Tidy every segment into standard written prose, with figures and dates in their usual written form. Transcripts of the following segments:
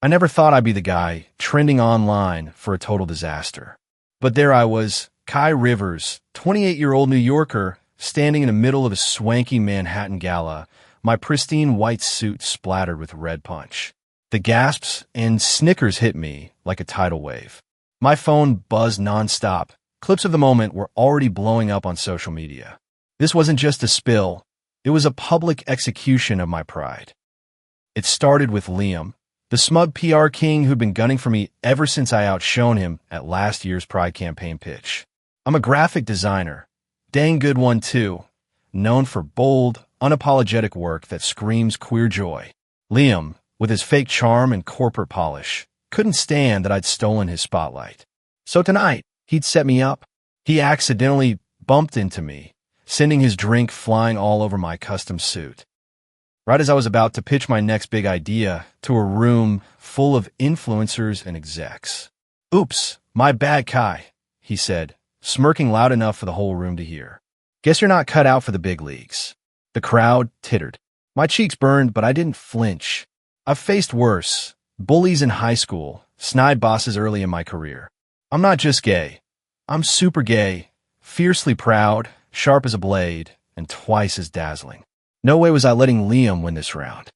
I never thought I'd be the guy trending online for a total disaster. But there I was, Kai Rivers, 28-year-old New Yorker, standing in the middle of a swanky Manhattan gala, my pristine white suit splattered with red punch. The gasps and snickers hit me like a tidal wave. My phone buzzed nonstop. Clips of the moment were already blowing up on social media. This wasn't just a spill. It was a public execution of my pride. It started with Liam, the smug PR king who'd been gunning for me ever since I outshone him at last year's Pride campaign pitch. I'm a graphic designer. Dang good one, too. Known for bold, unapologetic work that screams queer joy. Liam, with his fake charm and corporate polish, couldn't stand that I'd stolen his spotlight. So tonight, he'd set me up. He accidentally bumped into me, sending his drink flying all over my custom suit. Right as I was about to pitch my next big idea to a room full of influencers and execs. "Oops, my bad, Kai," he said, smirking loud enough for the whole room to hear. "Guess you're not cut out for the big leagues." The crowd tittered. My cheeks burned, but I didn't flinch. I've faced worse. Bullies in high school, snide bosses early in my career. I'm not just gay. I'm super gay, fiercely proud, sharp as a blade, and twice as dazzling. No way was I letting Liam win this round.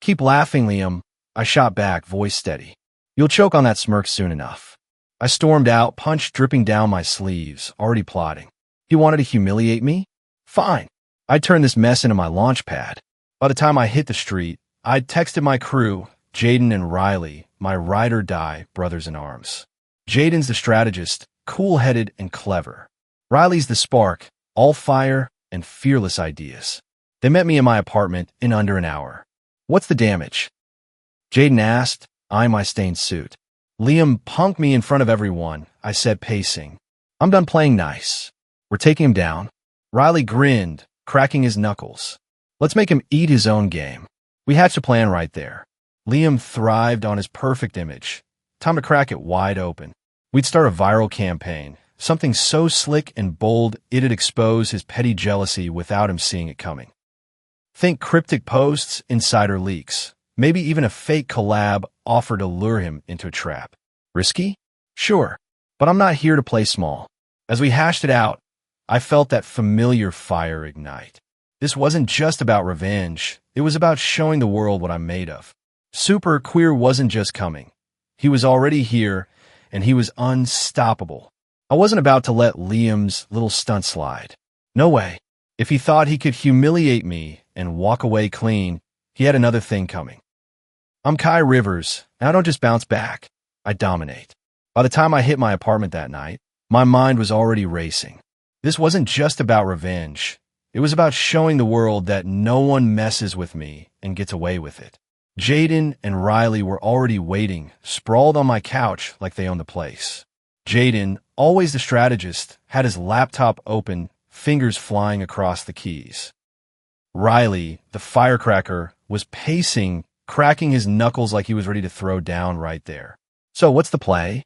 "Keep laughing, Liam," I shot back, voice steady. "You'll choke on that smirk soon enough." I stormed out, punch dripping down my sleeves, already plotting. He wanted to humiliate me? Fine. I'd turn this mess into my launch pad. By the time I hit the street, I'd texted my crew, Jaden and Riley, my ride-or-die brothers in arms. Jaden's the strategist, cool-headed and clever. Riley's the spark, all fire and fearless ideas. They met me in my apartment in under an hour. "What's the damage?" Jaden asked, eyeing my stained suit. "Liam punked me in front of everyone," I said, pacing. "I'm done playing nice. We're taking him down." Riley grinned, cracking his knuckles. "Let's make him eat his own game." We hatched a plan right there. Liam thrived on his perfect image. Time to crack it wide open. We'd start a viral campaign, something so slick and bold it'd expose his petty jealousy without him seeing it coming. Think cryptic posts, insider leaks, maybe even a fake collab offer to lure him into a trap. Risky? Sure, but I'm not here to play small. As we hashed it out, I felt that familiar fire ignite. This wasn't just about revenge, it was about showing the world what I'm made of. Super Queer wasn't just coming. He was already here, and he was unstoppable. I wasn't about to let Liam's little stunt slide. No way. If he thought he could humiliate me and walk away clean, he had another thing coming. I'm Kai Rivers, and I don't just bounce back. I dominate. By the time I hit my apartment that night, my mind was already racing. This wasn't just about revenge. It was about showing the world that no one messes with me and gets away with it. Jaden and Riley were already waiting, sprawled on my couch like they owned the place. Jaden, always the strategist, had his laptop open, fingers flying across the keys. Riley, the firecracker, was pacing, cracking his knuckles like he was ready to throw down right there. "So what's the play?"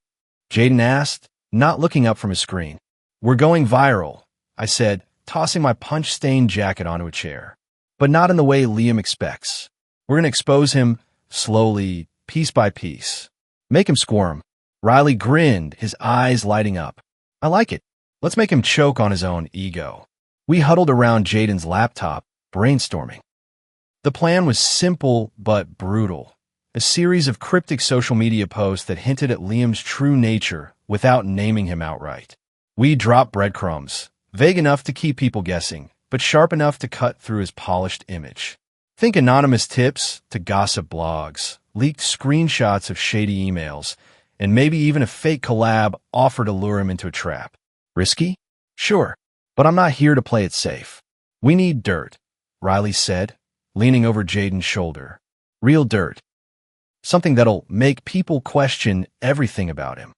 Jaden asked, not looking up from his screen. "We're going viral," I said, tossing my punch-stained jacket onto a chair. "But not in the way Liam expects. We're going to expose him slowly, piece by piece. Make him squirm." Riley grinned, his eyes lighting up. "I like it. Let's make him choke on his own ego." We huddled around Jaden's laptop, brainstorming. The plan was simple but brutal. A series of cryptic social media posts that hinted at Liam's true nature without naming him outright. We dropped breadcrumbs, vague enough to keep people guessing, but sharp enough to cut through his polished image. Think anonymous tips to gossip blogs, leaked screenshots of shady emails, and maybe even a fake collab offer to lure him into a trap. Risky? Sure, but I'm not here to play it safe. "We need dirt," Riley said, leaning over Jaden's shoulder. "Real dirt. Something that'll make people question everything about him."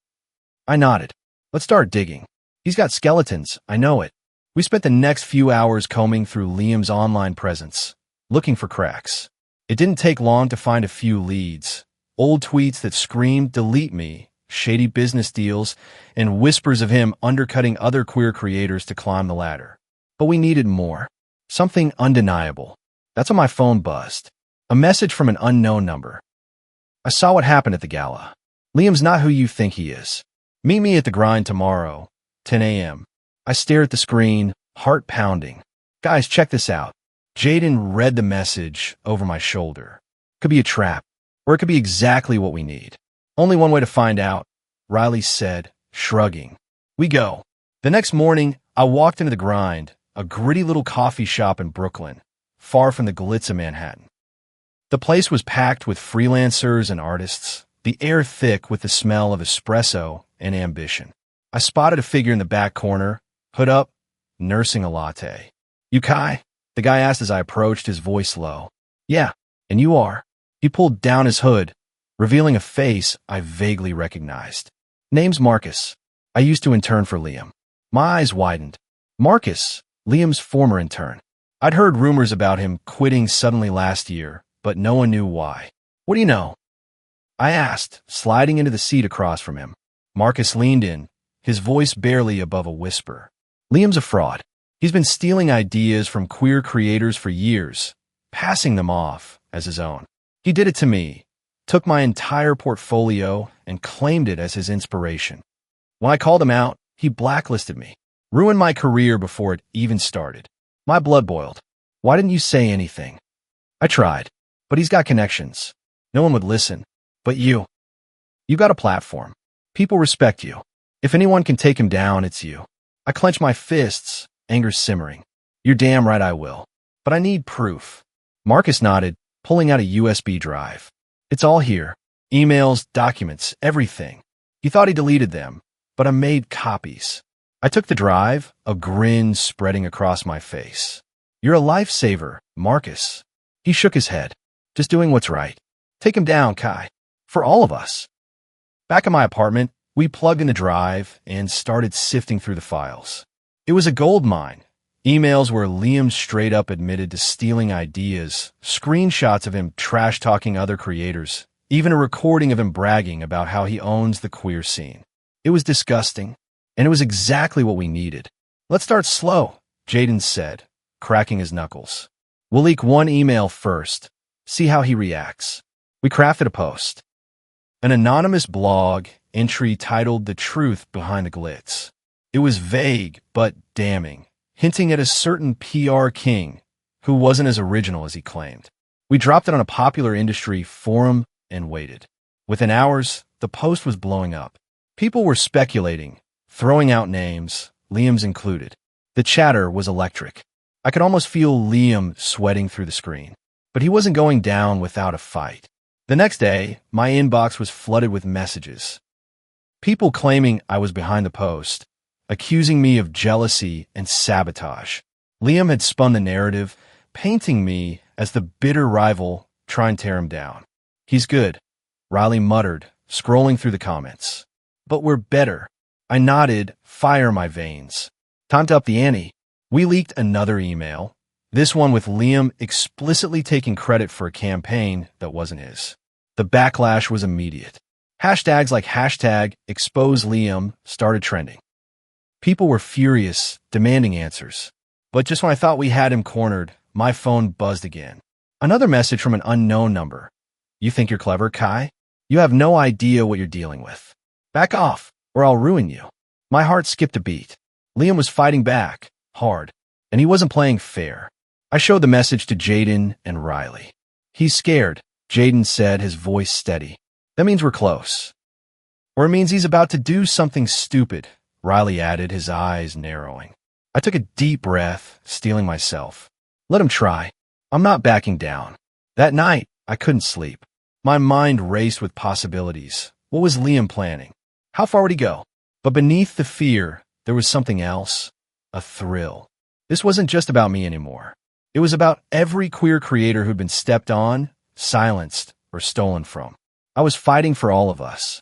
I nodded. "Let's start digging. He's got skeletons, I know it." We spent the next few hours combing through Liam's online presence, looking for cracks. It didn't take long to find a few leads. Old tweets that screamed, "Delete me," shady business deals, and whispers of him undercutting other queer creators to climb the ladder. But we needed more. Something undeniable. That's when my phone buzzed. A message from an unknown number. I saw what happened at the gala. Liam's not who you think he is. Meet me at the grind tomorrow, 10 a.m. I stare at the screen, heart pounding. Guys, check this out. Jaden read the message over my shoulder. Could be a trap, or it could be exactly what we need. Only one way to find out, Riley said, shrugging. We go. The next morning, I walked into the grind, a gritty little coffee shop in Brooklyn, far from the glitz of Manhattan. The place was packed with freelancers and artists, the air thick with the smell of espresso and ambition. I spotted a figure in the back corner, hood up, nursing a latte. You Kai? The guy asked as I approached, his voice low. Yeah, and you are. He pulled down his hood, revealing a face I vaguely recognized. Name's Marcus. I used to intern for Liam. My eyes widened. Marcus, Liam's former intern. I'd heard rumors about him quitting suddenly last year, but no one knew why. What do you know? I asked, sliding into the seat across from him. Marcus leaned in, his voice barely above a whisper. Liam's a fraud. He's been stealing ideas from queer creators for years, passing them off as his own. He did it to me, took my entire portfolio, and claimed it as his inspiration. When I called him out, he blacklisted me, ruined my career before it even started. My blood boiled. Why didn't you say anything? I tried, but he's got connections. No one would listen. But you. You got a platform. People respect you. If anyone can take him down, it's you. I clench my fists, anger simmering. You're damn right I will. But I need proof. Marcus nodded, pulling out a USB drive. It's all here. Emails, documents, everything. He thought he deleted them, but I made copies. I took the drive, a grin spreading across my face. You're a lifesaver, Marcus. He shook his head. Just doing what's right. Take him down, Kai. For all of us. Back at my apartment, we plugged in the drive and started sifting through the files. It was a gold mine. Emails where Liam straight up admitted to stealing ideas, screenshots of him trash-talking other creators, even a recording of him bragging about how he owns the queer scene. It was disgusting, and it was exactly what we needed. Let's start slow, Jaden said, cracking his knuckles. We'll leak one email first, see how he reacts. We crafted a post. An anonymous blog entry titled The Truth Behind the Glitz. It was vague, but damning, hinting at a certain PR king who wasn't as original as he claimed. We dropped it on a popular industry forum and waited. Within hours, the post was blowing up. People were speculating, throwing out names, Liam's included. The chatter was electric. I could almost feel Liam sweating through the screen. But he wasn't going down without a fight. The next day, my inbox was flooded with messages. People claiming I was behind the post, accusing me of jealousy and sabotage. Liam had spun the narrative, painting me as the bitter rival trying to tear him down. He's good, Riley muttered, scrolling through the comments. But we're better. I nodded, fire in my veins. Time to up the ante. We leaked another email, this one with Liam explicitly taking credit for a campaign that wasn't his. The backlash was immediate. Hashtags like #ExposeLiam started trending. People were furious, demanding answers. But just when I thought we had him cornered, my phone buzzed again. Another message from an unknown number. You think you're clever, Kai? You have no idea what you're dealing with. Back off, or I'll ruin you. My heart skipped a beat. Liam was fighting back, hard, and he wasn't playing fair. I showed the message to Jaden and Riley. He's scared, Jaden said, his voice steady. That means we're close. Or it means he's about to do something stupid, Riley added, his eyes narrowing. I took a deep breath, steeling myself. Let him try. I'm not backing down. That night, I couldn't sleep. My mind raced with possibilities. What was Liam planning? How far would he go? But beneath the fear, there was something else. A thrill. This wasn't just about me anymore. It was about every queer creator who'd been stepped on, silenced, or stolen from. I was fighting for all of us.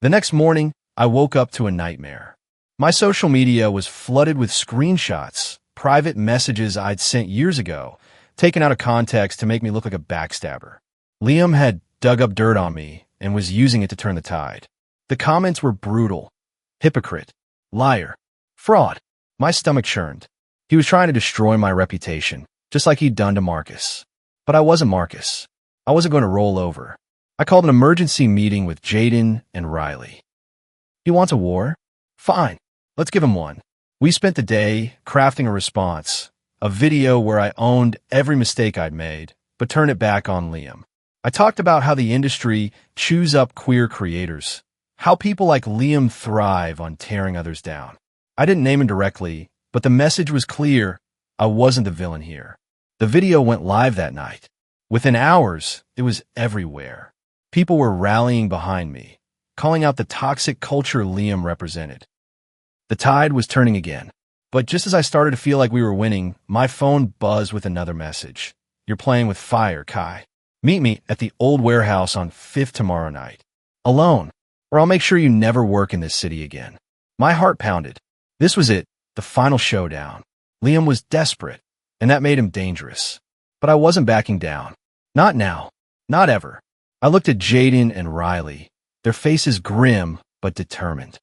The next morning, I woke up to a nightmare. My social media was flooded with screenshots, private messages I'd sent years ago, taken out of context to make me look like a backstabber. Liam had dug up dirt on me and was using it to turn the tide. The comments were brutal. Hypocrite. Liar. Fraud. My stomach churned. He was trying to destroy my reputation, just like he'd done to Marcus. But I wasn't Marcus. I wasn't going to roll over. I called an emergency meeting with Jaden and Riley. He wants a war? Fine, let's give him one. We spent the day crafting a response, a video where I owned every mistake I'd made, but turned it back on Liam. I talked about how the industry chews up queer creators, how people like Liam thrive on tearing others down. I didn't name him directly, but the message was clear. I wasn't the villain here. The video went live that night. Within hours, it was everywhere. People were rallying behind me, calling out the toxic culture Liam represented. The tide was turning again, but just as I started to feel like we were winning, my phone buzzed with another message. You're playing with fire, Kai. Meet me at the old warehouse on 5th tomorrow night. Alone, or I'll make sure you never work in this city again. My heart pounded. This was it, the final showdown. Liam was desperate, and that made him dangerous. But I wasn't backing down. Not now. Not ever. I looked at Jaden and Riley, their faces grim but determined.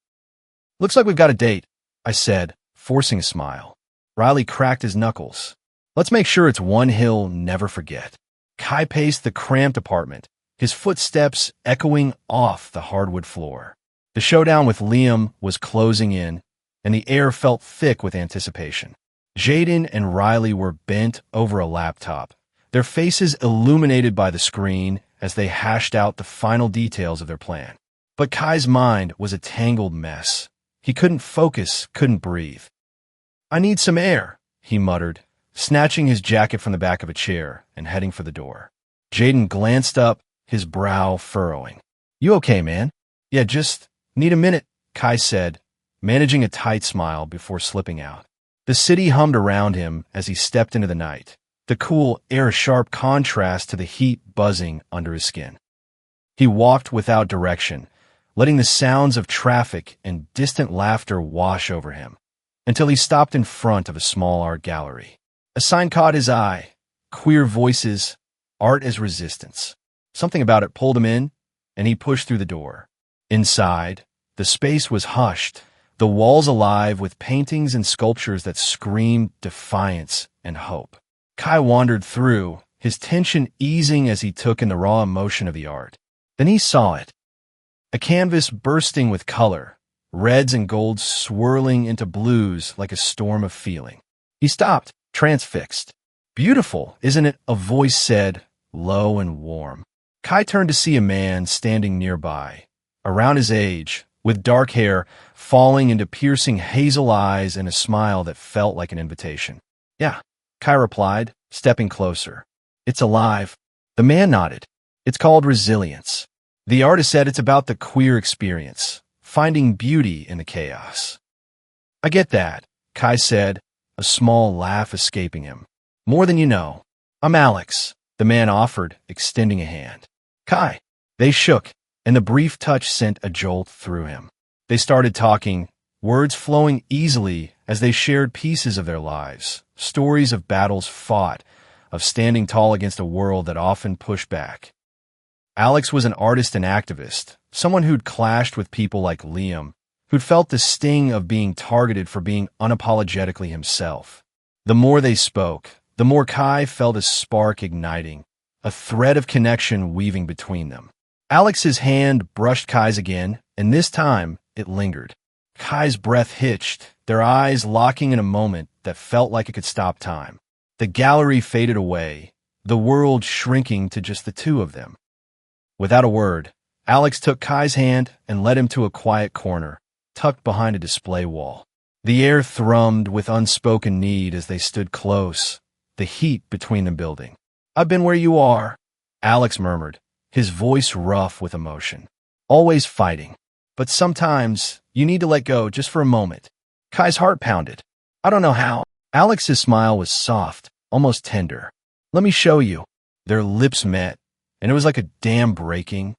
Looks like we've got a date, I said, forcing a smile. Riley cracked his knuckles. Let's make sure it's one he'll never forget. Kai paced the cramped apartment, his footsteps echoing off the hardwood floor. The showdown with Liam was closing in, and the air felt thick with anticipation. Jaden and Riley were bent over a laptop, their faces illuminated by the screen as they hashed out the final details of their plan. But Kai's mind was a tangled mess. He couldn't focus, couldn't breathe. I need some air, he muttered, snatching his jacket from the back of a chair and heading for the door. Jaden glanced up, his brow furrowing. You okay, man? Yeah, just need a minute, Kai said, managing a tight smile before slipping out. The city hummed around him as he stepped into the night, the cool air a sharp contrast to the heat buzzing under his skin. He walked without direction, letting the sounds of traffic and distant laughter wash over him, until he stopped in front of a small art gallery. A sign caught his eye, Queer Voices, Art as Resistance. Something about it pulled him in, and he pushed through the door. Inside, the space was hushed, the walls alive with paintings and sculptures that screamed defiance and hope. Kai wandered through, his tension easing as he took in the raw emotion of the art. Then he saw it. A canvas bursting with color, reds and golds swirling into blues like a storm of feeling. He stopped, transfixed. Beautiful, isn't it? A voice said, low and warm. Kai turned to see a man standing nearby, around his age, with dark hair falling into piercing hazel eyes and a smile that felt like an invitation. Yeah, Kai replied, stepping closer. It's alive. The man nodded. It's called Resilience. The artist said it's about the queer experience, finding beauty in the chaos. I get that, Kai said, a small laugh escaping him. More than you know. I'm Alex, the man offered, extending a hand. Kai. They shook, and the brief touch sent a jolt through him. They started talking, words flowing easily as they shared pieces of their lives, stories of battles fought, of standing tall against a world that often pushed back. Alex was an artist and activist, someone who'd clashed with people like Liam, who'd felt the sting of being targeted for being unapologetically himself. The more they spoke, the more Kai felt a spark igniting, a thread of connection weaving between them. Alex's hand brushed Kai's again, and this time it lingered. Kai's breath hitched, their eyes locking in a moment that felt like it could stop time. The gallery faded away, the world shrinking to just the two of them. Without a word, Alex took Kai's hand and led him to a quiet corner, tucked behind a display wall. The air thrummed with unspoken need as they stood close, the heat between them building. I've been where you are, Alex murmured, his voice rough with emotion. Always fighting. But sometimes you need to let go just for a moment. Kai's heart pounded. I don't know how. Alex's smile was soft, almost tender. Let me show you. Their lips met, and it was like a dam breaking.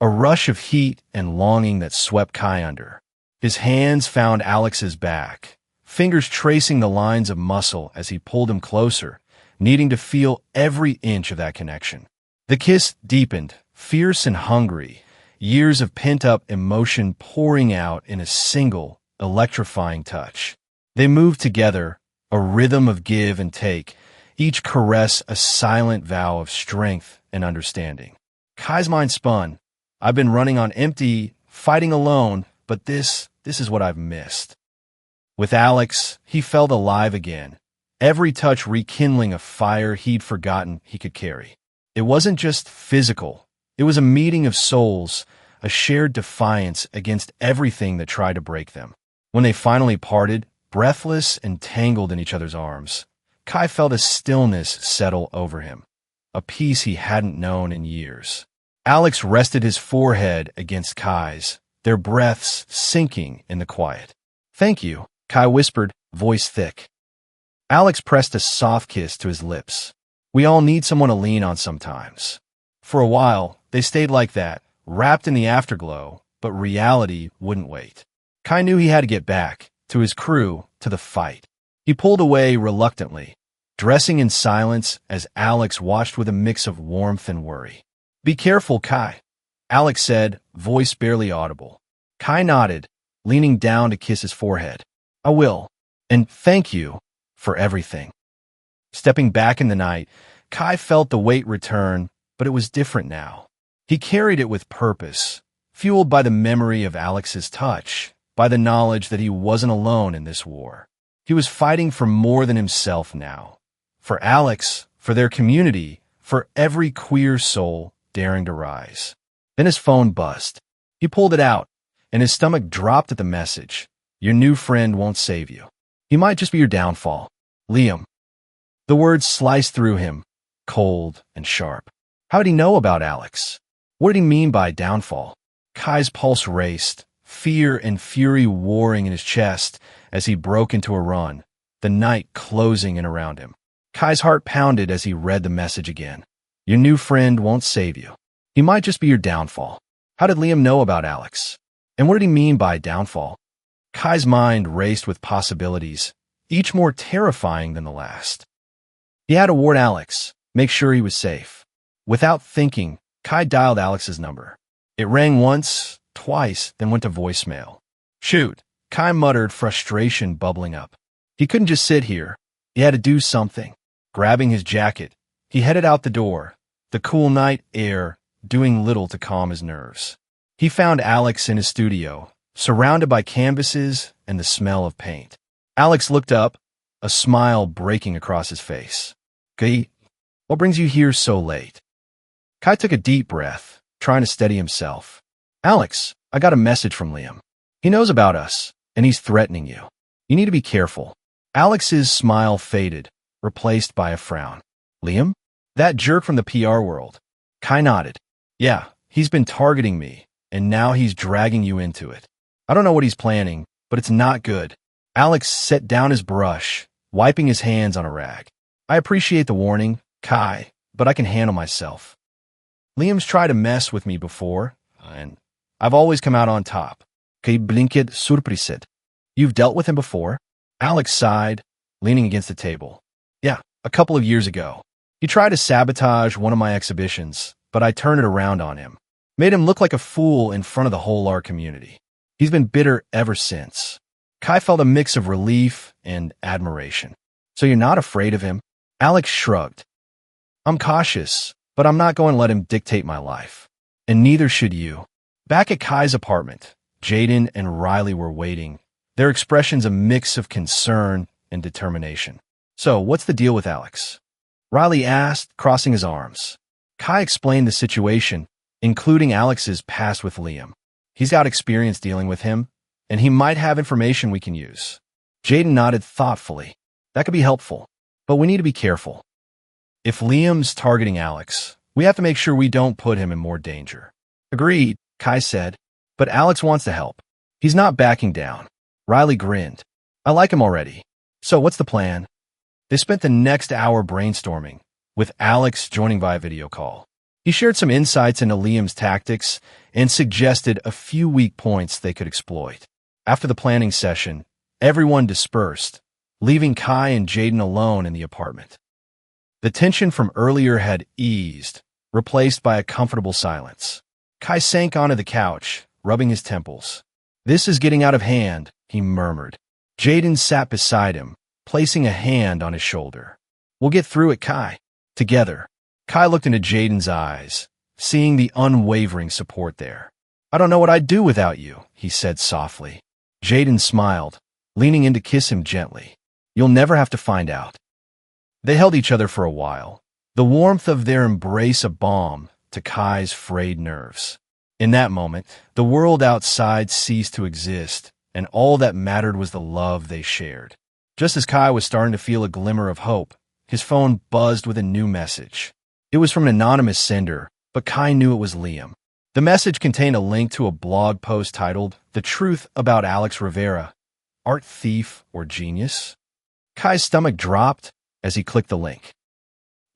A rush of heat and longing that swept Kai under. His hands found Alex's back, fingers tracing the lines of muscle as he pulled him closer, needing to feel every inch of that connection. The kiss deepened, fierce and hungry, years of pent-up emotion pouring out in a single, electrifying touch. They moved together, a rhythm of give and take, each caress a silent vow of strength and understanding. Kai's mind spun. I've been running on empty, fighting alone, but this is what I've missed. With Alex, he felt alive again, every touch rekindling a fire he'd forgotten he could carry. It wasn't just physical. It was a meeting of souls, a shared defiance against everything that tried to break them. When they finally parted, breathless and tangled in each other's arms, Kai felt a stillness settle over him, a peace he hadn't known in years. Alex rested his forehead against Kai's, their breaths sinking in the quiet. "Thank you," Kai whispered, voice thick. Alex pressed a soft kiss to his lips. "We all need someone to lean on sometimes." For a while, they stayed like that, wrapped in the afterglow, but reality wouldn't wait. Kai knew he had to get back, to his crew, to the fight. He pulled away reluctantly, dressing in silence as Alex watched with a mix of warmth and worry. "Be careful, Kai," Alex said, voice barely audible. Kai nodded, leaning down to kiss his forehead. "I will, and thank you for everything." Stepping back in the night, Kai felt the weight return, but it was different now. He carried it with purpose, fueled by the memory of Alex's touch, by the knowledge that he wasn't alone in this war. He was fighting for more than himself now. For Alex, for their community, for every queer soul daring to rise. Then his phone buzzed. He pulled it out, and his stomach dropped at the message. "Your new friend won't save you. He might just be your downfall. Liam." The words sliced through him, cold and sharp. How did he know about Alex? What did he mean by downfall? Kai's pulse raced, fear and fury warring in his chest as he broke into a run, the night closing in around him. Kai's heart pounded as he read the message again. "Your new friend won't save you. He might just be your downfall." How did Liam know about Alex? And what did he mean by downfall? Kai's mind raced with possibilities, each more terrifying than the last. He had to warn Alex, make sure he was safe. Without thinking, Kai dialed Alex's number. It rang once, twice, then went to voicemail. "Shoot," Kai muttered, frustration bubbling up. He couldn't just sit here. He had to do something. Grabbing his jacket, he headed out the door, the cool night air doing little to calm his nerves. He found Alex in his studio, surrounded by canvases and the smell of paint. Alex looked up, a smile breaking across his face. "Kai, what brings you here so late?" Kai took a deep breath, trying to steady himself. "Alex, I got a message from Liam. He knows about us, and he's threatening you. You need to be careful." Alex's smile faded, replaced by a frown. "Liam? That jerk from the PR world?" Kai nodded. "Yeah, he's been targeting me, and now he's dragging you into it. I don't know what he's planning, but it's not good." Alex set down his brush, wiping his hands on a rag. "I appreciate the warning, Kai, but I can handle myself. Liam's tried to mess with me before, and I've always come out on top." Kai blinked surpriset. "You've dealt with him before?" Alex sighed, leaning against the table. "Yeah, a couple of years ago. He tried to sabotage one of my exhibitions, but I turned it around on him. Made him look like a fool in front of the whole art community. He's been bitter ever since." Kai felt a mix of relief and admiration. "So you're not afraid of him?" Alex shrugged. "I'm cautious, but I'm not going to let him dictate my life. And neither should you." Back at Kai's apartment, Jaden and Riley were waiting, their expressions a mix of concern and determination. "So, what's the deal with Alex?" Riley asked, crossing his arms. Kai explained the situation, including Alex's past with Liam. "He's got experience dealing with him, and he might have information we can use." Jaden nodded thoughtfully. "That could be helpful, but we need to be careful. If Liam's targeting Alex, we have to make sure we don't put him in more danger." "Agreed," Kai said, "but Alex wants to help. He's not backing down." Riley grinned. "I like him already. So what's the plan?" They spent the next hour brainstorming, with Alex joining via video call. He shared some insights into Liam's tactics and suggested a few weak points they could exploit. After the planning session, everyone dispersed, leaving Kai and Jaden alone in the apartment. The tension from earlier had eased, replaced by a comfortable silence. Kai sank onto the couch, rubbing his temples. "This is getting out of hand," he murmured. Jaden sat beside him, placing a hand on his shoulder. "We'll get through it, Kai. Together." Kai looked into Jaden's eyes, seeing the unwavering support there. I don't know what I'd do without you, he said softly. Jaden smiled, leaning in to kiss him gently. You'll never have to find out. They held each other for a while, the warmth of their embrace a balm to Kai's frayed nerves. In that moment, the world outside ceased to exist, and all that mattered was the love they shared. Just as Kai was starting to feel a glimmer of hope, his phone buzzed with a new message. It was from an anonymous sender, but Kai knew it was Liam. The message contained a link to a blog post titled, "The Truth About Alex Rivera, Art Thief or Genius?" Kai's stomach dropped as he clicked the link.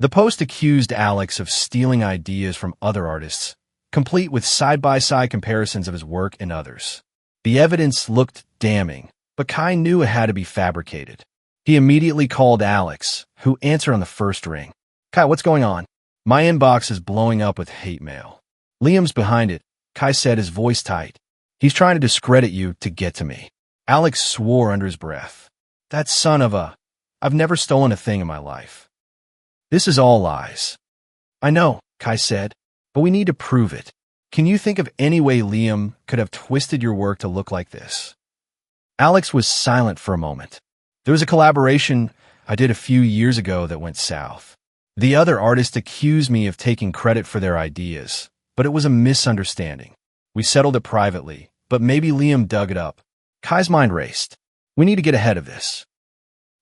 The post accused Alex of stealing ideas from other artists, complete with side-by-side comparisons of his work and others. The evidence looked damning, but Kai knew it had to be fabricated. He immediately called Alex, who answered on the first ring. Kai, what's going on? My inbox is blowing up with hate mail. Liam's behind it, Kai said, his voice tight. He's trying to discredit you to get to me. Alex swore under his breath. That son of a... I've never stolen a thing in my life. This is all lies. I know, Kai said, but we need to prove it. Can you think of any way Liam could have twisted your work to look like this? Alex was silent for a moment. There was a collaboration I did a few years ago that went south. The other artist accused me of taking credit for their ideas, but it was a misunderstanding. We settled it privately, but maybe Liam dug it up. Kai's mind raced. We need to get ahead of this.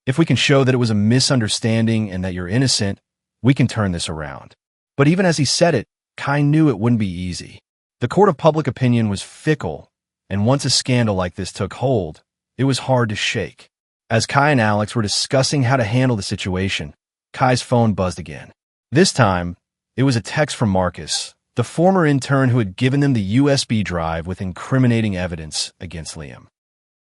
If we can show that it was a misunderstanding and that you're innocent, we can turn this around. But even as he said it, Kai knew it wouldn't be easy. The court of public opinion was fickle, and once a scandal like this took hold, it was hard to shake. As Kai and Alex were discussing how to handle the situation, Kai's phone buzzed again. This time, it was a text from Marcus, the former intern who had given them the USB drive with incriminating evidence against Liam.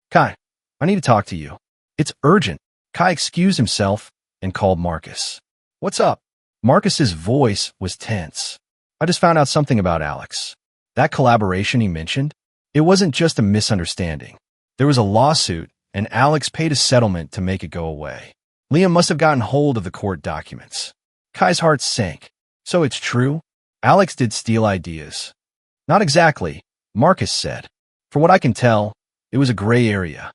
Kai, I need to talk to you. It's urgent. Kai excused himself and called Marcus. What's up? Marcus's voice was tense. I just found out something about Alex. That collaboration he mentioned, it wasn't just a misunderstanding. There was a lawsuit, and Alex paid a settlement to make it go away. Liam must have gotten hold of the court documents. Kai's heart sank. So it's true? Alex did steal ideas. Not exactly, Marcus said. For what I can tell, it was a gray area.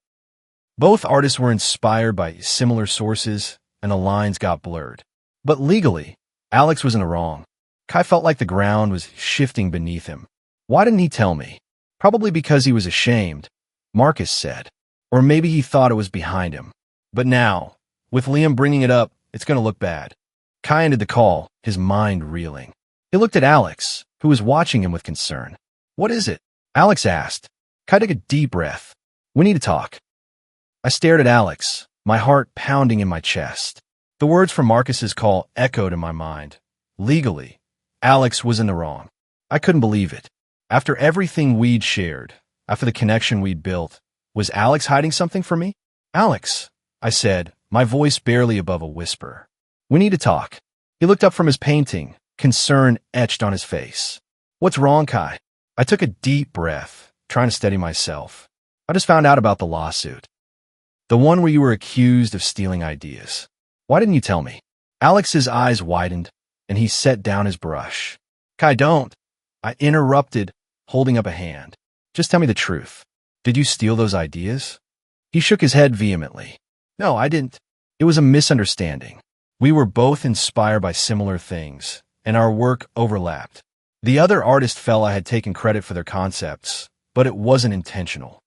Both artists were inspired by similar sources, and the lines got blurred. But legally, Alex was in the wrong. Kai felt like the ground was shifting beneath him. Why didn't he tell me? Probably because he was ashamed, Marcus said. Or maybe he thought it was behind him. But now, with Liam bringing it up, it's going to look bad. Kai ended the call, his mind reeling. He looked at Alex, who was watching him with concern. What is it? Alex asked. Kai took a deep breath. We need to talk. I stared at Alex, my heart pounding in my chest. The words from Marcus's call echoed in my mind. Legally, Alex was in the wrong. I couldn't believe it. After everything we'd shared, after the connection we'd built, was Alex hiding something from me? Alex, I said, my voice barely above a whisper. We need to talk. He looked up from his painting, concern etched on his face. What's wrong, Kai? I took a deep breath, trying to steady myself. I just found out about the lawsuit. The one where you were accused of stealing ideas. Why didn't you tell me? Alex's eyes widened, and he set down his brush. Kai, don't. I interrupted, holding up a hand. Just tell me the truth. Did you steal those ideas? He shook his head vehemently. No, I didn't. It was a misunderstanding. We were both inspired by similar things, and our work overlapped. The other artist felt I had taken credit for their concepts, but it wasn't intentional.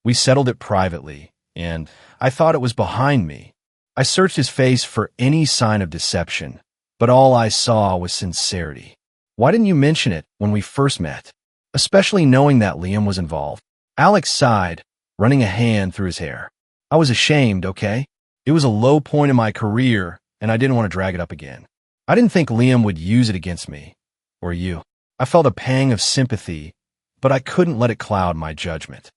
We settled it privately, and I thought it was behind me. I searched his face for any sign of deception, but all I saw was sincerity. Why didn't you mention it when we first met? Especially knowing that Liam was involved. Alex sighed, running a hand through his hair. I was ashamed, okay? It was a low point in my career, and I didn't want to drag it up again. I didn't think Liam would use it against me, or you. I felt a pang of sympathy, but I couldn't let it cloud my judgment.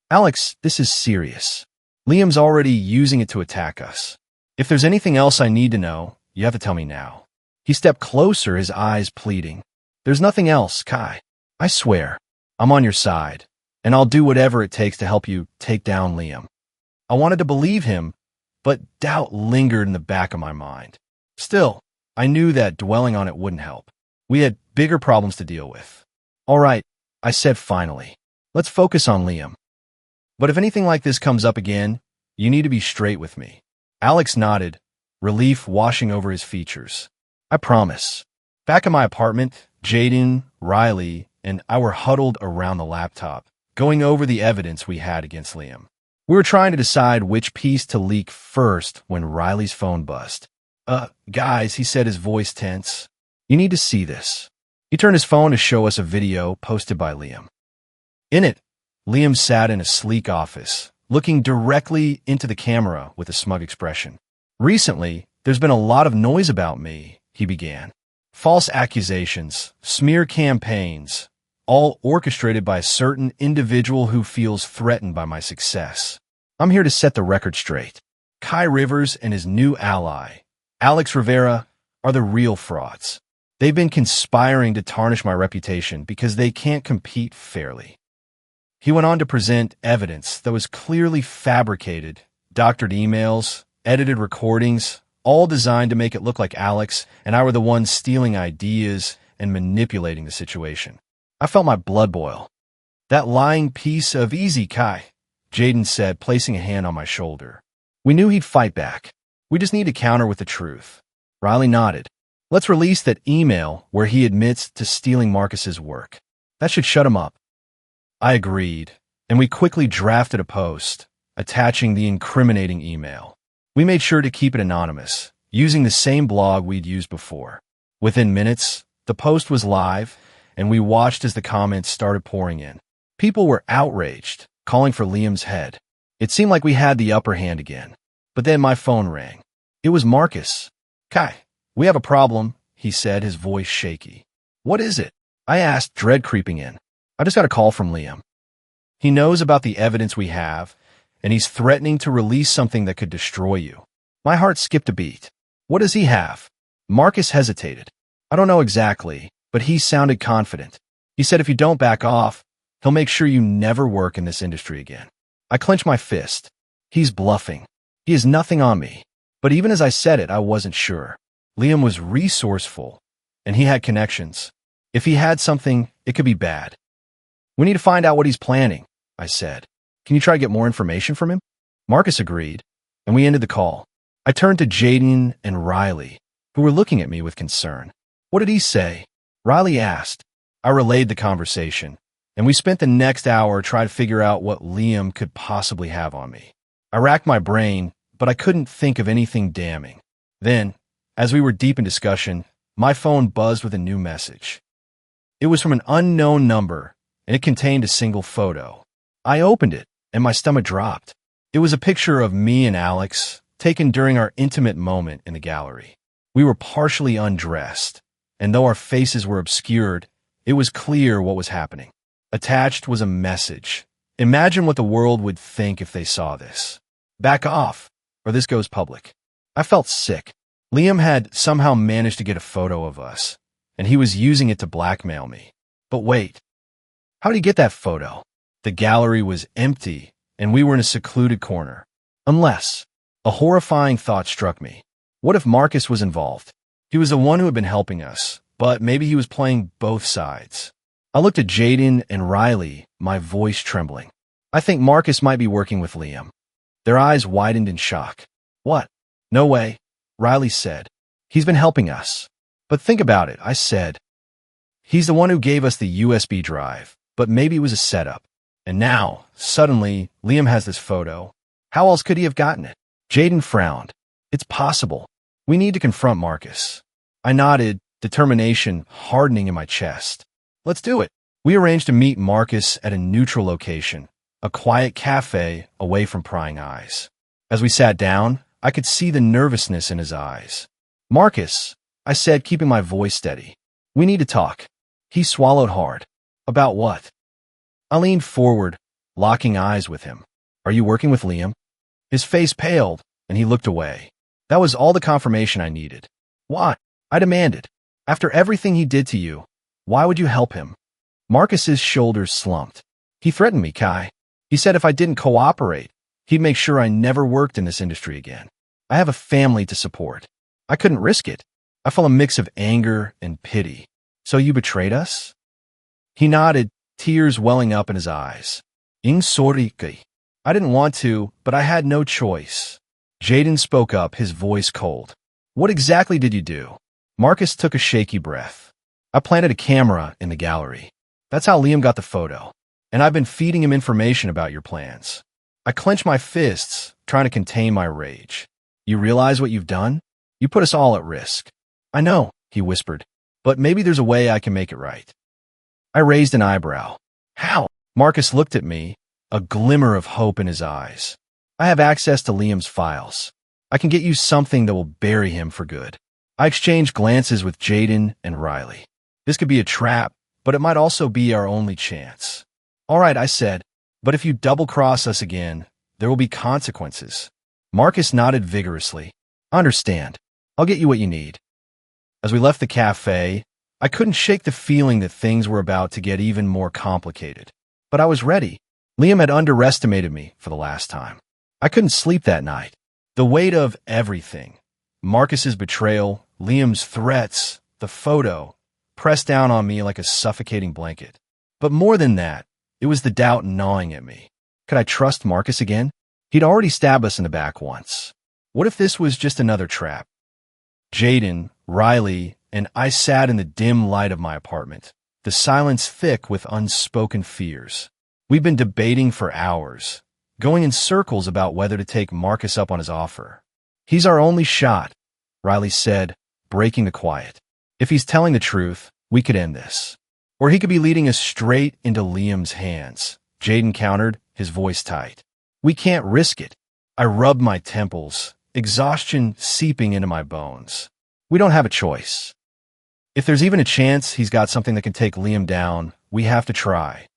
Alex, this is serious. Liam's already using it to attack us. If there's anything else I need to know, you have to tell me now. He stepped closer, his eyes pleading. There's nothing else, Kai. I swear, I'm on your side, and I'll do whatever it takes to help you take down Liam. I wanted to believe him, but doubt lingered in the back of my mind. Still, I knew that dwelling on it wouldn't help. We had bigger problems to deal with. All right, I said finally. Let's focus on Liam. But if anything like this comes up again, you need to be straight with me. Alex nodded, relief washing over his features. I promise. Back in my apartment, Jaden, Riley, and I were huddled around the laptop, going over the evidence we had against Liam. We were trying to decide which piece to leak first when Riley's phone buzzed. Guys, he said, his voice tense. You need to see this. He turned his phone to show us a video posted by Liam. In it, Liam sat in a sleek office, looking directly into the camera with a smug expression. Recently, there's been a lot of noise about me, he began. False accusations, smear campaigns, all orchestrated by a certain individual who feels threatened by my success. I'm here to set the record straight. Kai Rivers and his new ally, Alex Rivera, are the real frauds. They've been conspiring to tarnish my reputation because they can't compete fairly. He went on to present evidence that was clearly fabricated, doctored emails, edited recordings, all designed to make it look like Alex and I were the ones stealing ideas and manipulating the situation. I felt my blood boil. That lying piece of easy, Kai, Jaden said, placing a hand on my shoulder. We knew he'd fight back. We just need to counter with the truth. Riley nodded. Let's release that email where he admits to stealing Marcus's work. That should shut him up. I agreed, and we quickly drafted a post, attaching the incriminating email. We made sure to keep it anonymous, using the same blog we'd used before. Within minutes, the post was live, and we watched as the comments started pouring in. People were outraged, calling for Liam's head. It seemed like we had the upper hand again. But then my phone rang. It was Marcus. Kai, we have a problem, he said, his voice shaky. What is it? I asked, dread creeping in. I just got a call from Liam. He knows about the evidence we have, and he's threatening to release something that could destroy you. My heart skipped a beat. What does he have? Marcus hesitated. I don't know exactly, but he sounded confident. He said if you don't back off, he'll make sure you never work in this industry again. I clenched my fist. He's bluffing. He has nothing on me. But even as I said it, I wasn't sure. Liam was resourceful, and he had connections. If he had something, it could be bad. We need to find out what he's planning, I said. Can you try to get more information from him? Marcus agreed, and we ended the call. I turned to Jaden and Riley, who were looking at me with concern. What did he say? Riley asked. I relayed the conversation, and we spent the next hour trying to figure out what Liam could possibly have on me. I racked my brain, but I couldn't think of anything damning. Then, as we were deep in discussion, my phone buzzed with a new message. It was from an unknown number, and it contained a single photo. I opened it, and my stomach dropped. It was a picture of me and Alex, taken during our intimate moment in the gallery. We were partially undressed, and though our faces were obscured, it was clear what was happening. Attached was a message. Imagine what the world would think if they saw this. Back off, or this goes public. I felt sick. Liam had somehow managed to get a photo of us, and he was using it to blackmail me. But wait. How did he get that photo? The gallery was empty, and we were in a secluded corner. Unless, a horrifying thought struck me. What if Marcus was involved? He was the one who had been helping us, but maybe he was playing both sides. I looked at Jaden and Riley, my voice trembling. I think Marcus might be working with Liam. Their eyes widened in shock. What? No way, Riley said. He's been helping us. But think about it, I said. He's the one who gave us the USB drive, but maybe it was a setup. And now, suddenly, Liam has this photo. How else could he have gotten it? Jaden frowned. It's possible. We need to confront Marcus. I nodded, determination hardening in my chest. Let's do it. We arranged to meet Marcus at a neutral location, a quiet cafe away from prying eyes. As we sat down, I could see the nervousness in his eyes. Marcus, I said, keeping my voice steady. We need to talk. He swallowed hard. About what? I leaned forward, locking eyes with him. Are you working with Liam? His face paled, and he looked away. That was all the confirmation I needed. Why? I demanded. After everything he did to you, why would you help him? Marcus's shoulders slumped. He threatened me, Kai. He said if I didn't cooperate, he'd make sure I never worked in this industry again. I have a family to support. I couldn't risk it. I felt a mix of anger and pity. So you betrayed us? He nodded, tears welling up in his eyes. Ing sorry. I didn't want to, but I had no choice. Jaden spoke up, his voice cold. What exactly did you do? Marcus took a shaky breath. I planted a camera in the gallery. That's how Liam got the photo. And I've been feeding him information about your plans. I clenched my fists, trying to contain my rage. You realize what you've done? You put us all at risk. I know, he whispered, but maybe there's a way I can make it right. I raised an eyebrow. How? Marcus looked at me, a glimmer of hope in his eyes. I have access to Liam's files. I can get you something that will bury him for good. I exchanged glances with Jaden and Riley. This could be a trap, but it might also be our only chance. All right, I said, but if you double-cross us again, there will be consequences. Marcus nodded vigorously. I understand. I'll get you what you need. As we left the cafe, I couldn't shake the feeling that things were about to get even more complicated. But I was ready. Liam had underestimated me for the last time. I couldn't sleep that night. The weight of everything, Marcus's betrayal, Liam's threats, the photo, pressed down on me like a suffocating blanket. But more than that, it was the doubt gnawing at me. Could I trust Marcus again? He'd already stabbed us in the back once. What if this was just another trap? Jaden, Riley, and I sat in the dim light of my apartment, the silence thick with unspoken fears. We'd been debating for hours, going in circles about whether to take Marcus up on his offer. He's our only shot, Riley said, breaking the quiet. If he's telling the truth, we could end this. Or he could be leading us straight into Liam's hands, Jaden countered, his voice tight. We can't risk it. I rubbed my temples, exhaustion seeping into my bones. We don't have a choice. If there's even a chance he's got something that can take Liam down, we have to try.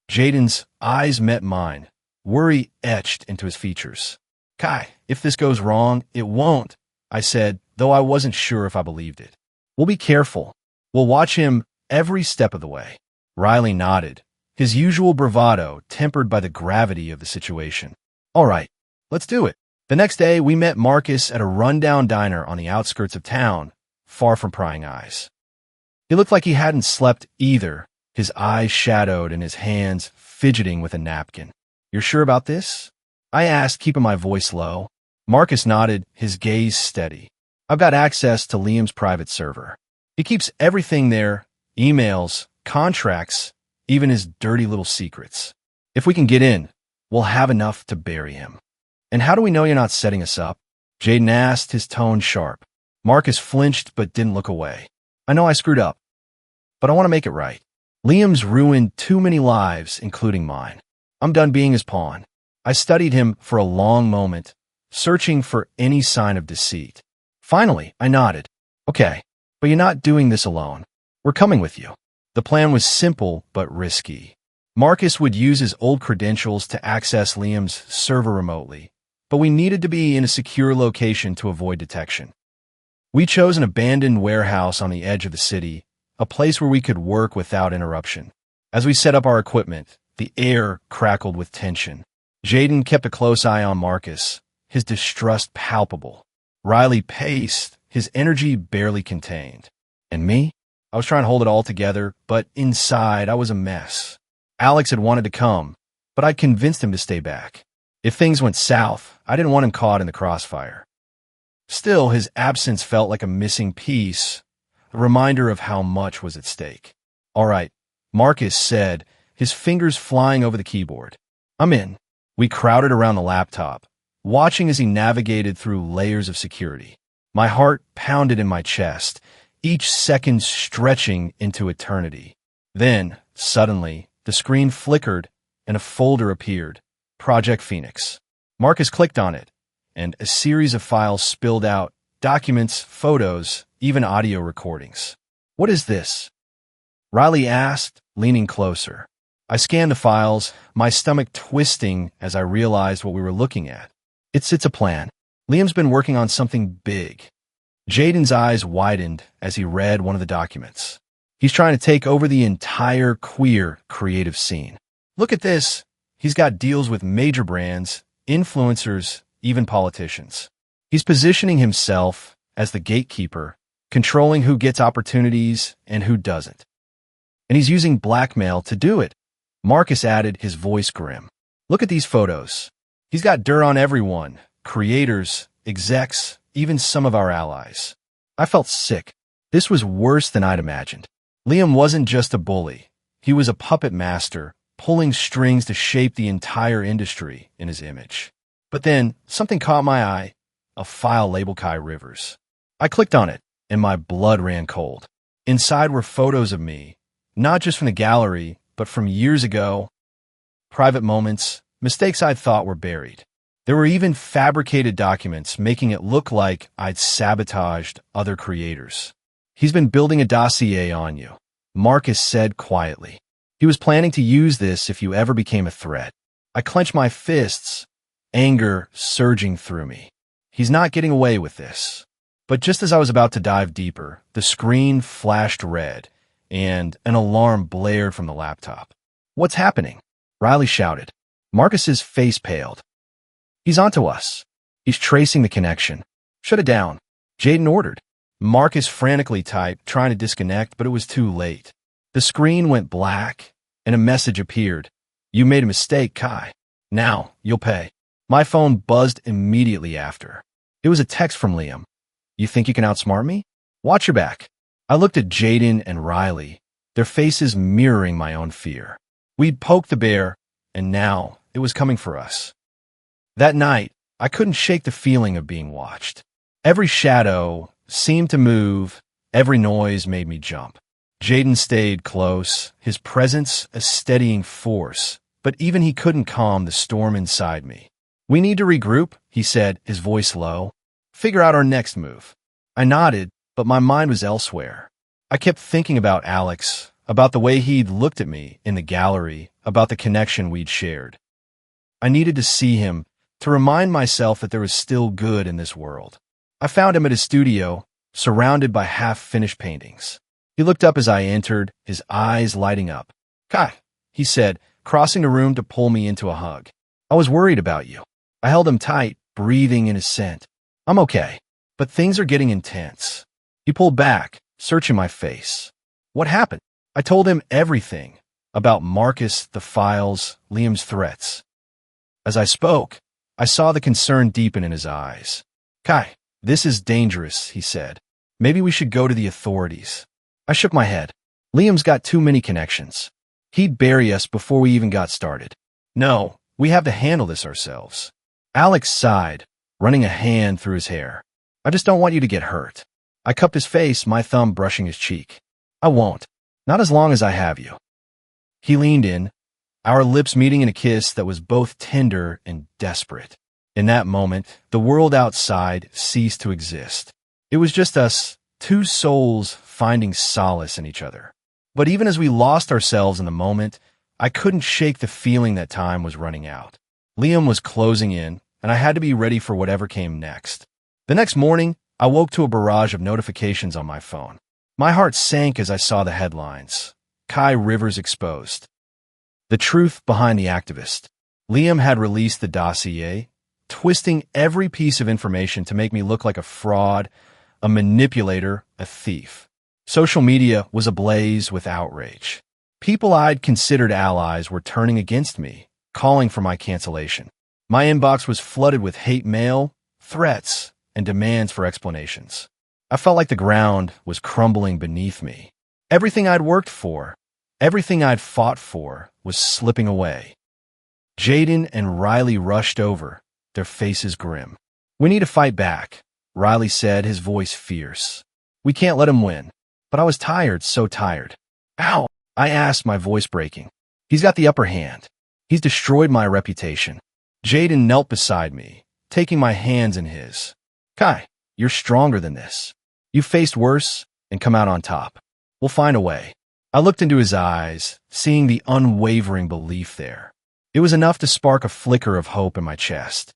Jaden's eyes met mine, worry etched into his features. Kai, if this goes wrong, it won't, I said, though I wasn't sure if I believed it. We'll be careful. We'll watch him every step of the way. Riley nodded, his usual bravado tempered by the gravity of the situation. All right, let's do it. The next day, we met Marcus at a rundown diner on the outskirts of town, far from prying eyes. He looked like he hadn't slept either, his eyes shadowed and his hands fidgeting with a napkin. You're sure about this? I asked, keeping my voice low. Marcus nodded, his gaze steady. I've got access to Liam's private server. He keeps everything there, emails, contracts, even his dirty little secrets. If we can get in, we'll have enough to bury him. And how do we know you're not setting us up? Jaden asked, his tone sharp. Marcus flinched but didn't look away. I know I screwed up, but I want to make it right. Liam's ruined too many lives, including mine. I'm done being his pawn. I studied him for a long moment, searching for any sign of deceit. Finally, I nodded. Okay, but you're not doing this alone. We're coming with you. The plan was simple but risky. Marcus would use his old credentials to access Liam's server remotely, but we needed to be in a secure location to avoid detection. We chose an abandoned warehouse on the edge of the city, a place where we could work without interruption. As we set up our equipment, the air crackled with tension. Jaden kept a close eye on Marcus, his distrust palpable. Riley paced, his energy barely contained. And me? I was trying to hold it all together, but inside I was a mess. Alex had wanted to come, but I'd convinced him to stay back. If things went south, I didn't want him caught in the crossfire. Still, his absence felt like a missing piece, a reminder of how much was at stake. All right, Marcus said, his fingers flying over the keyboard. I'm in. We crowded around the laptop, watching as he navigated through layers of security. My heart pounded in my chest, each second stretching into eternity. Then, suddenly, the screen flickered and a folder appeared, Project Phoenix. Marcus clicked on it, and a series of files spilled out, documents, photos, even audio recordings. What is this? Riley asked, leaning closer. I scanned the files, my stomach twisting as I realized what we were looking at. It's a plan. Liam's been working on something big. Jaden's eyes widened as he read one of the documents. He's trying to take over the entire queer creative scene. Look at this. He's got deals with major brands, influencers, even politicians. He's positioning himself as the gatekeeper, controlling who gets opportunities and who doesn't. And he's using blackmail to do it. Marcus added, his voice grim. Look at these photos. He's got dirt on everyone, creators, execs, even some of our allies. I felt sick. This was worse than I'd imagined. Liam wasn't just a bully. He was a puppet master, pulling strings to shape the entire industry in his image. But then, something caught my eye, a file labeled Kai Rivers. I clicked on it, and my blood ran cold. Inside were photos of me, not just from the gallery, but from years ago. Private moments, mistakes I'd thought were buried. There were even fabricated documents making it look like I'd sabotaged other creators. He's been building a dossier on you, Marcus said quietly. He was planning to use this if you ever became a threat. I clenched my fists, anger surging through me. He's not getting away with this. But just as I was about to dive deeper, the screen flashed red, and an alarm blared from the laptop. What's happening? Riley shouted. Marcus's face paled. He's onto us. He's tracing the connection. Shut it down, Jaden ordered. Marcus frantically typed, trying to disconnect, but it was too late. The screen went black, and a message appeared. You made a mistake, Kai. Now, you'll pay. My phone buzzed immediately after. It was a text from Liam. You think you can outsmart me? Watch your back. I looked at Jaden and Riley, their faces mirroring my own fear. We'd poked the bear, and now it was coming for us. That night, I couldn't shake the feeling of being watched. Every shadow seemed to move, every noise made me jump. Jaden stayed close, his presence a steadying force, but even he couldn't calm the storm inside me. We need to regroup, he said, his voice low. Figure out our next move. I nodded, but my mind was elsewhere. I kept thinking about Alex, about the way he'd looked at me in the gallery, about the connection we'd shared. I needed to see him, to remind myself that there was still good in this world. I found him at his studio, surrounded by half-finished paintings. He looked up as I entered, his eyes lighting up. Kai, he said, crossing the room to pull me into a hug. I was worried about you. I held him tight, breathing in his scent. I'm okay, but things are getting intense. He pulled back, searching my face. What happened? I told him everything about Marcus, the files, Liam's threats. As I spoke, I saw the concern deepen in his eyes. Kai, this is dangerous, he said. Maybe we should go to the authorities. I shook my head. Liam's got too many connections. He'd bury us before we even got started. No, we have to handle this ourselves. Alex sighed, running a hand through his hair. I just don't want you to get hurt. I cupped his face, my thumb brushing his cheek. I won't. Not as long as I have you. He leaned in, our lips meeting in a kiss that was both tender and desperate. In that moment, the world outside ceased to exist. It was just us, two souls finding solace in each other. But even as we lost ourselves in the moment, I couldn't shake the feeling that time was running out. Liam was closing in, and I had to be ready for whatever came next. The next morning, I woke to a barrage of notifications on my phone. My heart sank as I saw the headlines. Kai Rivers exposed. The truth behind the activist. Liam had released the dossier, twisting every piece of information to make me look like a fraud, a manipulator, a thief. Social media was ablaze with outrage. People I'd considered allies were turning against me, calling for my cancellation. My inbox was flooded with hate mail, threats, and demands for explanations. I felt like the ground was crumbling beneath me. Everything I'd worked for, everything I'd fought for, was slipping away. Jaden and Riley rushed over, their faces grim. We need to fight back, Riley said, his voice fierce. We can't let him win. But I was tired, so tired. Ow! I asked, my voice breaking. He's got the upper hand. He's destroyed my reputation. Jaden knelt beside me, taking my hands in his. Kai, you're stronger than this. You've faced worse and come out on top. We'll find a way. I looked into his eyes, seeing the unwavering belief there. It was enough to spark a flicker of hope in my chest.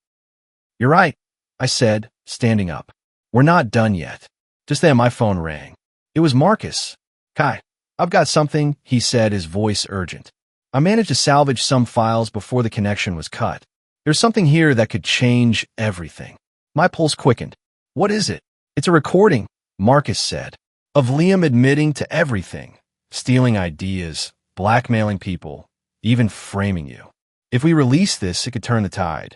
You're right, I said, standing up. We're not done yet. Just then my phone rang. It was Marcus. Kai, I've got something, he said, his voice urgent. I managed to salvage some files before the connection was cut. There's something here that could change everything. My pulse quickened. What is it? It's a recording, Marcus said. Of Liam admitting to everything, stealing ideas, blackmailing people, even framing you. If we release this, it could turn the tide.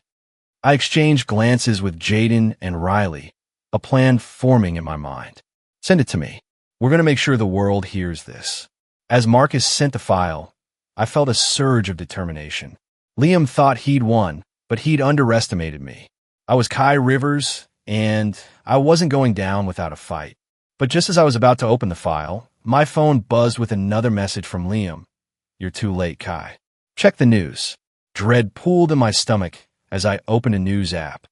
I exchanged glances with Jaden and Riley, a plan forming in my mind. Send it to me. We're going to make sure the world hears this. As Marcus sent the file, I felt a surge of determination. Liam thought he'd won, but he'd underestimated me. I was Kai Rivers, and I wasn't going down without a fight. But just as I was about to open the file, my phone buzzed with another message from Liam. You're too late, Kai. Check the news. Dread pooled in my stomach as I opened a news app.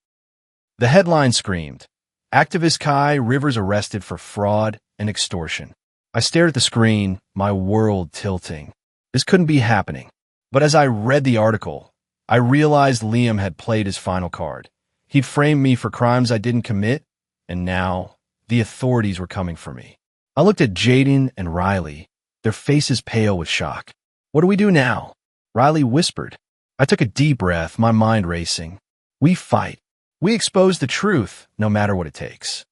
The headline screamed, Activist Kai Rivers arrested for fraud and extortion. I stared at the screen, my world tilting. This couldn't be happening. But as I read the article, I realized Liam had played his final card. He'd framed me for crimes I didn't commit, and now the authorities were coming for me. I looked at Jaden and Riley, their faces pale with shock. What do we do now? Riley whispered. I took a deep breath, my mind racing. We fight. We expose the truth, no matter what it takes.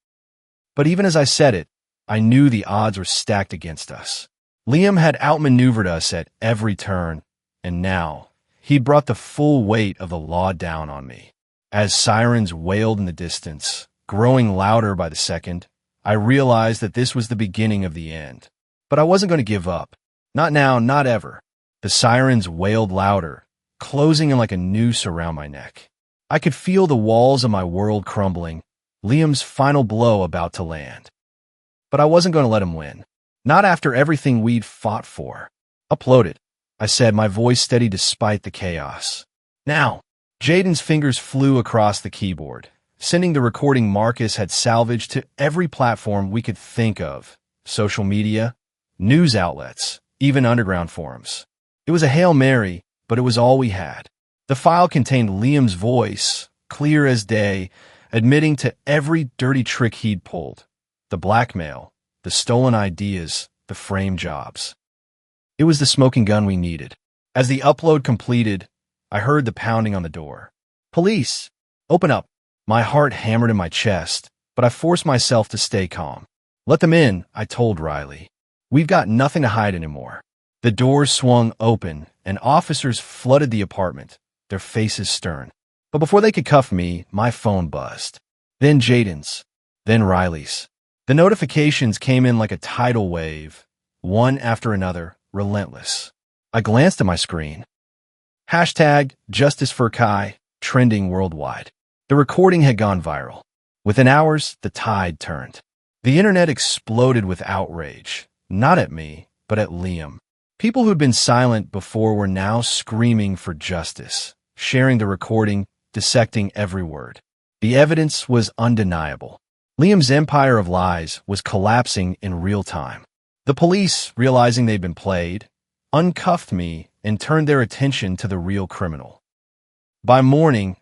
But even as I said it, I knew the odds were stacked against us. Liam had outmaneuvered us at every turn, and now he'd brought the full weight of the law down on me. As sirens wailed in the distance, growing louder by the second, I realized that this was the beginning of the end. But I wasn't going to give up. Not now, not ever. The sirens wailed louder, closing in like a noose around my neck. I could feel the walls of my world crumbling, Liam's final blow about to land. But I wasn't going to let him win. Not after everything we'd fought for. Upload it, I said, my voice steady despite the chaos. Now, Jaden's fingers flew across the keyboard, sending the recording Marcus had salvaged to every platform we could think of. Social media, news outlets, even underground forums. It was a Hail Mary, but it was all we had. The file contained Liam's voice, clear as day, admitting to every dirty trick he'd pulled. The blackmail, the stolen ideas, the frame jobs. It was the smoking gun we needed. As the upload completed, I heard the pounding on the door. Police! Open up! My heart hammered in my chest, but I forced myself to stay calm. Let them in, I told Riley. We've got nothing to hide anymore. The doors swung open, and officers flooded the apartment, their faces stern. But before they could cuff me, my phone buzzed. Then Jaden's. Then Riley's. The notifications came in like a tidal wave, one after another, relentless. I glanced at my screen. Hashtag Justice for Kai, trending worldwide. The recording had gone viral. Within hours, the tide turned. The internet exploded with outrage, not at me, but at Liam. People who'd been silent before were now screaming for justice, sharing the recording, dissecting every word. The evidence was undeniable. Liam's empire of lies was collapsing in real time. The police, realizing they'd been played, uncuffed me and turned their attention to the real criminal. By morning,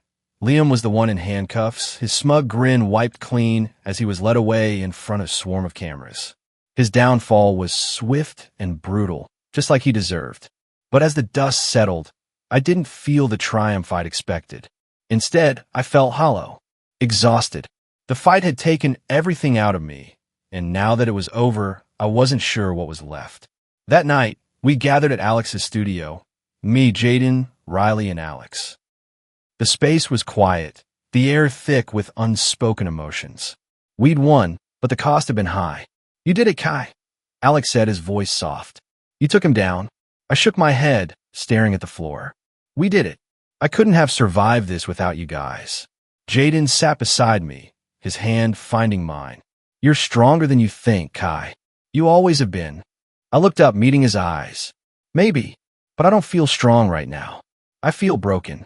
Liam was the one in handcuffs, his smug grin wiped clean as he was led away in front of a swarm of cameras. His downfall was swift and brutal, just like he deserved. But as the dust settled, I didn't feel the triumph I'd expected. Instead, I felt hollow, exhausted. The fight had taken everything out of me, and now that it was over, I wasn't sure what was left. That night, we gathered at Alex's studio, me, Jaden, Riley, and Alex. The space was quiet, the air thick with unspoken emotions. We'd won, but the cost had been high. You did it, Kai, Alex said, his voice soft. You took him down. I shook my head, staring at the floor. We did it. I couldn't have survived this without you guys. Jaden sat beside me, his hand finding mine. You're stronger than you think, Kai. You always have been. I looked up, meeting his eyes. Maybe, but I don't feel strong right now. I feel broken.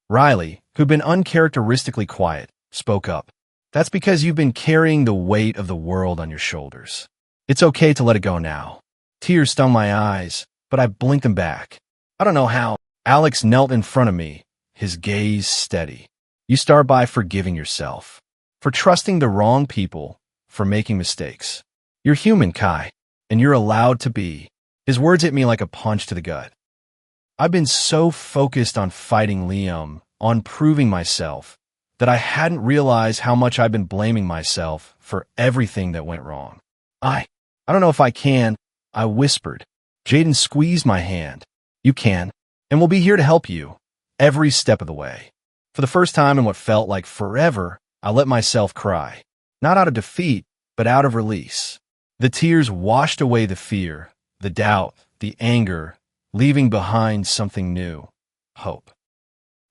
Riley, who'd been uncharacteristically quiet, spoke up. That's because you've been carrying the weight of the world on your shoulders. It's okay to let it go now. Tears stung my eyes, but I blinked them back. I don't know how. Alex knelt in front of me, his gaze steady. You start by forgiving yourself. For trusting the wrong people, for making mistakes. You're human, Kai, and you're allowed to be. His words hit me like a punch to the gut. I've been so focused on fighting Liam, on proving myself, that I hadn't realized how much I'd been blaming myself for everything that went wrong. I don't know if I can, I whispered. Jaden squeezed my hand. You can, and we'll be here to help you, every step of the way. For the first time in what felt like forever, I let myself cry. Not out of defeat, but out of release. The tears washed away the fear, the doubt, the anger, leaving behind something new, hope.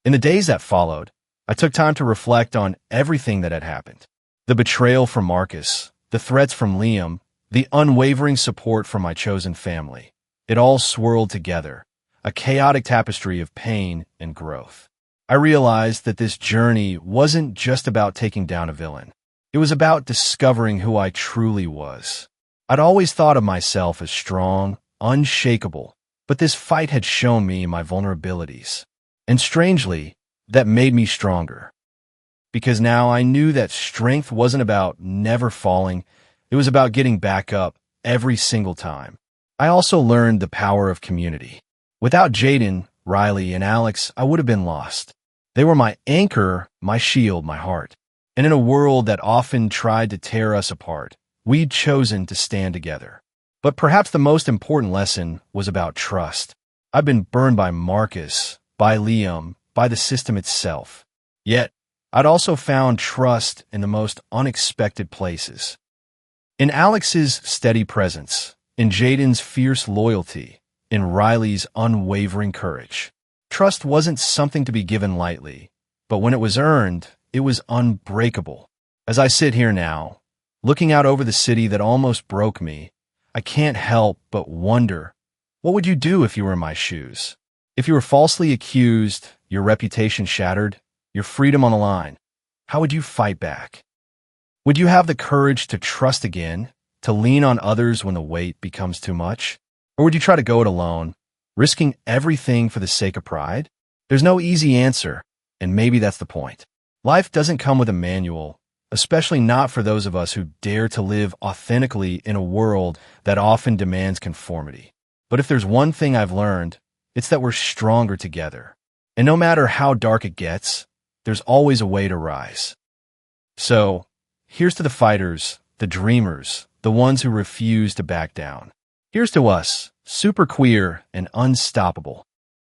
In the days that followed, I took time to reflect on everything that had happened. The betrayal from Marcus, the threats from Liam, the unwavering support from my chosen family. It all swirled together, a chaotic tapestry of pain and growth. I realized that this journey wasn't just about taking down a villain. It was about discovering who I truly was. I'd always thought of myself as strong, unshakable, but this fight had shown me my vulnerabilities. And strangely, that made me stronger. Because now I knew that strength wasn't about never falling, it was about getting back up every single time. I also learned the power of community. Without Jaden, Riley, and Alex, I would have been lost. They were my anchor, my shield, my heart. And in a world that often tried to tear us apart, we'd chosen to stand together. But perhaps the most important lesson was about trust. I've been burned by Marcus, by Liam, by the system itself. Yet, I'd also found trust in the most unexpected places. In Alex's steady presence, in Jaden's fierce loyalty, in Riley's unwavering courage. Trust wasn't something to be given lightly, but when it was earned, it was unbreakable. As I sit here now, looking out over the city that almost broke me, I can't help but wonder, what would you do if you were in my shoes? If you were falsely accused, your reputation shattered, your freedom on the line, how would you fight back? Would you have the courage to trust again, to lean on others when the weight becomes too much? Or would you try to go it alone, risking everything for the sake of pride? There's no easy answer, and maybe that's the point. Life doesn't come with a manual, especially not for those of us who dare to live authentically in a world that often demands conformity. But if there's one thing I've learned, it's that we're stronger together. And no matter how dark it gets, there's always a way to rise. So, here's to the fighters, the dreamers, the ones who refuse to back down. Here's to us, super queer and unstoppable.